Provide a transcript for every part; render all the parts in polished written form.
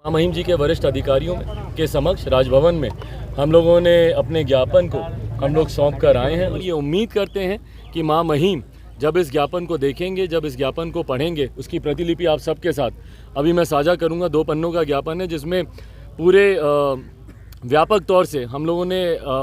महिम जी के वरिष्ठ अधिकारियों के समक्ष राजभवन में हम लोगों ने अपने ज्ञापन को हम लोग सौंप कर आए हैं और ये उम्मीद करते हैं कि मां महिम जब इस ज्ञापन को देखेंगे, जब इस ज्ञापन को पढ़ेंगे, उसकी प्रतिलिपि आप सबके साथ अभी मैं साझा करूंगा। 2 पन्नों का ज्ञापन है जिसमें पूरे व्यापक तौर से हम लोगों ने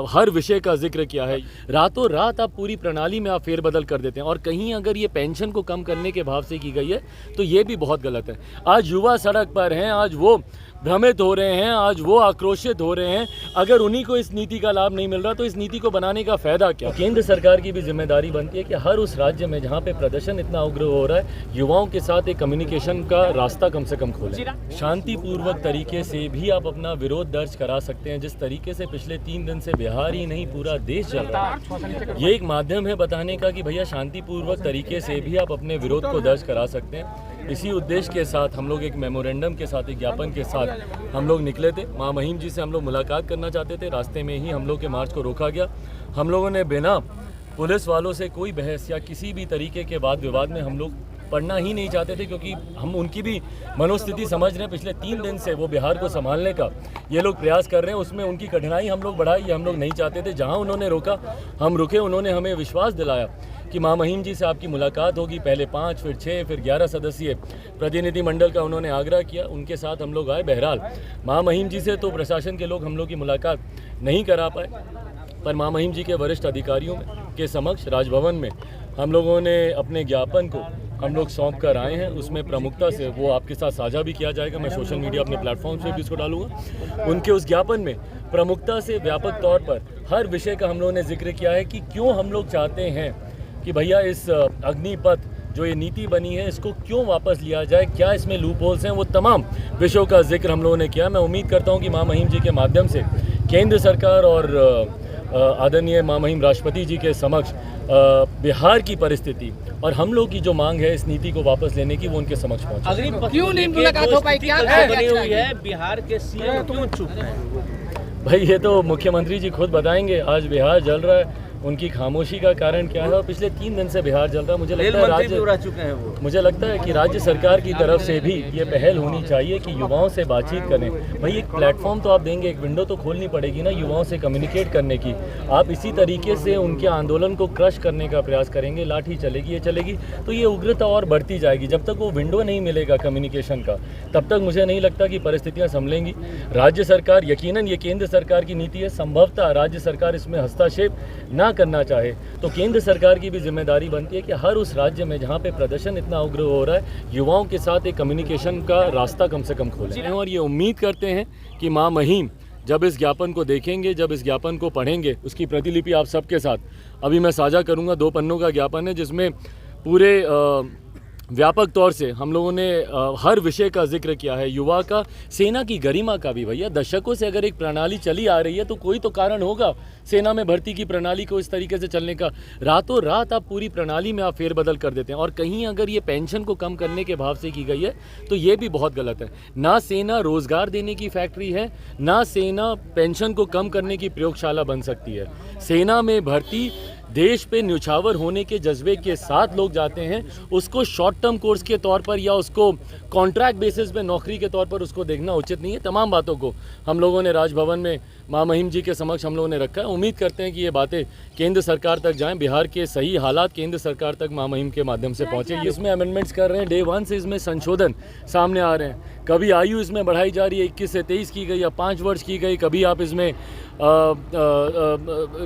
हर विषय का जिक्र किया है। रातों रात आप पूरी प्रणाली में आप फेरबदल कर देते हैं और कहीं अगर ये पेंशन को कम करने के भाव से की गई है तो ये भी बहुत गलत है। आज युवा सड़क पर हैं, आज वो भ्रमित हो रहे हैं, आज वो आक्रोशित हो रहे हैं। अगर उन्हीं को इस नीति का लाभ नहीं मिल रहा तो इस नीति को बनाने का फायदा क्या। केंद्र सरकार की भी जिम्मेदारी बनती है कि हर उस राज्य में जहाँ पे प्रदर्शन इतना उग्र हो रहा है, युवाओं के साथ एक कम्युनिकेशन का रास्ता कम से कम खोलें। शांतिपूर्वक तरीके से भी आप अपना विरोध दर्ज करा सकते हैं। जिस तरीके से पिछले 3 दिन से बिहार ही नहीं पूरा देश चल रहा है, ये एक माध्यम है बताने का कि भैया शांतिपूर्वक तरीके से भी आप अपने विरोध को दर्ज करा सकते हैं। इसी उद्देश्य के साथ हम लोग एक मेमोरेंडम के साथ, एक ज्ञापन के साथ हम लोग निकले थे। मां महिम जी से हम लोग मुलाकात करना चाहते थे। रास्ते में ही हम लोग के मार्च को रोका गया। हम लोगों ने बिना पुलिस वालों से कोई बहस या किसी भी तरीके के वाद विवाद में हम लोग पढ़ना ही नहीं चाहते थे, क्योंकि हम उनकी भी मनोस्थिति समझ रहे हैं। पिछले 3 दिन से वो बिहार को संभालने का ये लोग प्रयास कर रहे हैं, उसमें उनकी कठिनाई हम लोग बढ़ाई, ये हम लोग नहीं चाहते थे। जहाँ उन्होंने रोका हम रुके। उन्होंने हमें विश्वास दिलाया कि मां महिम जी से आपकी मुलाकात होगी। पहले 5, फिर 6, फिर 11 सदस्यीय प्रतिनिधिमंडल का उन्होंने आग्रह किया। उनके साथ हम लोग आए। बहरहाल मां महिम जी से तो प्रशासन के लोग हम लोग की मुलाकात नहीं करा पाए, पर मां महिम जी के वरिष्ठ अधिकारियों के समक्ष राजभवन में हम लोगों ने अपने ज्ञापन को हम लोग सौंप कर आए हैं। उसमें प्रमुखता से वो आपके साथ साझा भी किया जाएगा। मैं सोशल मीडिया अपने प्लेटफॉर्म से भी इसको डालूंगा। उनके उस ज्ञापन में प्रमुखता से व्यापक तौर पर हर विषय का हम लोगों ने जिक्र किया है कि क्यों हम लोग चाहते हैं कि भैया इस अग्निपथ जो ये नीति बनी है इसको क्यों वापस लिया जाए, क्या इसमें लूप होल्स हैं, वो तमाम विषयों का जिक्र हम लोगों ने किया। मैं उम्मीद करता हूँ कि मां महिम जी के माध्यम से केंद्र सरकार और आदरणीय मां महिम राष्ट्रपति जी के समक्ष बिहार की परिस्थिति और हम लोग की जो मांग है इस नीति को वापस लेने की, वो उनके समक्ष पहुंचे। क्यों नहीं मुलाकात हो पाई, क्या बनी हुई है, बिहार के सीएम क्यों चुप हैं? भाई ये तो मुख्यमंत्री जी खुद बताएंगे। आज बिहार जल रहा है, उनकी खामोशी का कारण क्या है। और पिछले 3 दिन से बिहार जल रहा है। मुझे लगता है कि राज्य सरकार की तरफ से भी ये पहल होनी चाहिए कि युवाओं से बातचीत करें। भाई एक प्लेटफॉर्म तो आप देंगे, एक विंडो तो खोलनी पड़ेगी ना युवाओं से कम्युनिकेट करने की। आप इसी तरीके से उनके आंदोलन को क्रश करने का प्रयास करेंगे, लाठी चलेगी, ये चलेगी, तो ये उग्रता और बढ़ती जाएगी। जब तक वो विंडो नहीं मिलेगा कम्युनिकेशन का, तब तक मुझे नहीं लगता कि परिस्थितियाँ संभलेंगी। राज्य सरकार, यकीनन ये केंद्र सरकार की नीति है, संभवतः राज्य सरकार इसमें हस्तक्षेप ना करना चाहे तो केंद्र सरकार की भी जिम्मेदारी बनती है कि हर उस राज्य में जहां पे प्रदर्शन इतना उग्र हो रहा है, युवाओं के साथ एक कम्युनिकेशन का रास्ता कम से कम खोलें। और ये उम्मीद करते हैं कि मां महिम जब इस ज्ञापन को देखेंगे, जब इस ज्ञापन को पढ़ेंगे, उसकी प्रतिलिपि आप सबके साथ अभी मैं साझा करूंगा। 2 पन्नों का ज्ञापन है जिसमें पूरे व्यापक तौर से हम लोगों ने हर विषय का जिक्र किया है। युवा का, सेना की गरिमा का भी। भैया दशकों से अगर एक प्रणाली चली आ रही है तो कोई तो कारण होगा सेना में भर्ती की प्रणाली को इस तरीके से चलने का। रातों रात आप पूरी प्रणाली में आप फेरबदल कर देते हैं और कहीं अगर ये पेंशन को कम करने के भाव से की गई है तो ये भी बहुत गलत है। ना सेना रोजगार देने की फैक्ट्री है, ना सेना पेंशन को कम करने की प्रयोगशाला बन सकती है। सेना में भर्ती देश पे न्यौछावर होने के जज्बे के साथ लोग जाते हैं। उसको शॉर्ट टर्म कोर्स के तौर पर या उसको कॉन्ट्रैक्ट बेसिस पे नौकरी के तौर पर उसको देखना उचित नहीं है। तमाम बातों को हम लोगों ने राजभवन में मां महिम जी के समक्ष हम लोगों ने रखा है। उम्मीद करते हैं कि ये बातें केंद्र सरकार तक जाएं, बिहार के सही हालात केंद्र सरकार तक मां महिम के माध्यम से पहुंचे। इसमें अमेंडमेंट्स कर रहे हैं, डे 1 से इसमें संशोधन सामने आ रहे हैं। कभी आयु इसमें बढ़ाई जा रही है, 21 से 23 की गई या 5 वर्ष की गई। कभी आप इसमें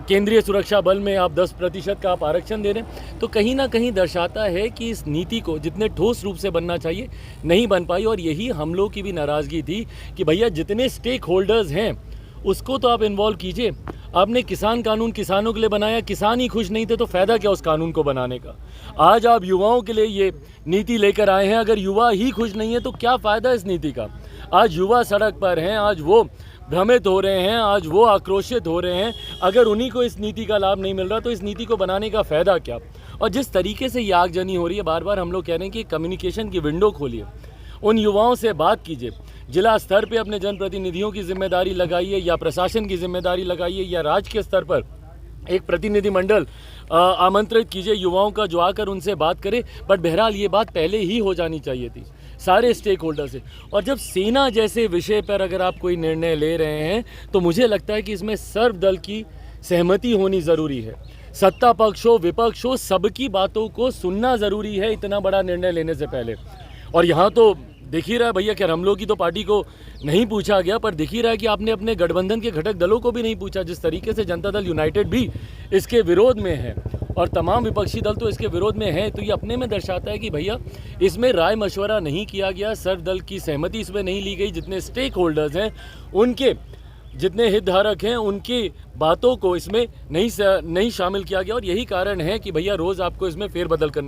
केंद्रीय सुरक्षा बल में आप 10% का आप आरक्षण दे रहे हैं। तो कहीं ना कहीं दर्शाता है कि इस नीति को जितने ठोस रूप से बनना चाहिए नहीं बन पाई। और यही हम लोग की भी नाराज़गी थी कि भैया जितने स्टेक होल्डर्स हैं उसको तो आप इन्वॉल्व कीजिए। आपने किसान कानून किसानों के लिए बनाया, किसान ही खुश नहीं थे तो फ़ायदा क्या उस कानून को बनाने का। आज आप युवाओं के लिए ये नीति लेकर आए हैं, अगर युवा ही खुश नहीं है तो क्या फ़ायदा इस नीति का। आज युवा सड़क पर हैं, आज वो भ्रमित हो रहे हैं, आज वो आक्रोशित हो रहे हैं। अगर उन्हीं को इस नीति का लाभ नहीं मिल रहा तो इस नीति को बनाने का फ़ायदा क्या। और जिस तरीके से ये आगजनी हो रही है, बार बार हम लोग कह रहे हैं कि कम्युनिकेशन की विंडो खोलिए, उन युवाओं से बात कीजिए। जिला स्तर पे अपने जनप्रतिनिधियों की जिम्मेदारी लगाइए या प्रशासन की जिम्मेदारी लगाइए या राज्य के स्तर पर एक प्रतिनिधिमंडल आमंत्रित कीजिए युवाओं का जो आकर उनसे बात करे। बट बहरहाल ये बात पहले ही हो जानी चाहिए थी। सारे स्टेक होल्डर से। और जब सेना जैसे विषय पर अगर आप कोई निर्णय ले रहे हैं तो मुझे लगता है कि इसमें सर्वदल की सहमति होनी ज़रूरी है। सत्ता पक्ष हो विपक्ष हो, सबकी बातों को सुनना ज़रूरी है इतना बड़ा निर्णय लेने से पहले। और यहाँ तो दिख ही रहा है भैया कि हम लोग की तो पार्टी को नहीं पूछा गया, पर दिख ही रहा है कि आपने अपने गठबंधन के घटक दलों को भी नहीं पूछा। जिस तरीके से जनता दल यूनाइटेड भी इसके विरोध में है और तमाम विपक्षी दल तो इसके विरोध में है, तो ये अपने में दर्शाता है कि भैया इसमें राय मशवरा नहीं किया गया, सर्वदल की सहमति इसमें नहीं ली गई। जितने स्टेक होल्डर्स हैं, उनके जितने हितधारक हैं, उनकी बातों को इसमें नहीं शामिल किया गया। और यही कारण है कि भैया रोज़ आपको इसमें फेरबदल करने